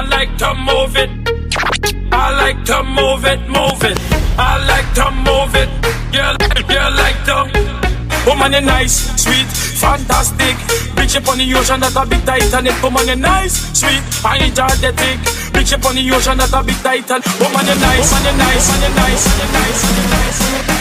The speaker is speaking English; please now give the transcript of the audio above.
like to move it. I like to move it, move it. I like to move it. Girl like to. Woman, you nice, sweet, fantastic. Big ship on the ocean, that a big Titanic. Woman, you nice, sweet, and energetic. Big ship on the ocean, that a big Titan. Woman, you nice, and you nice, and you nice, and you nice, and you nice.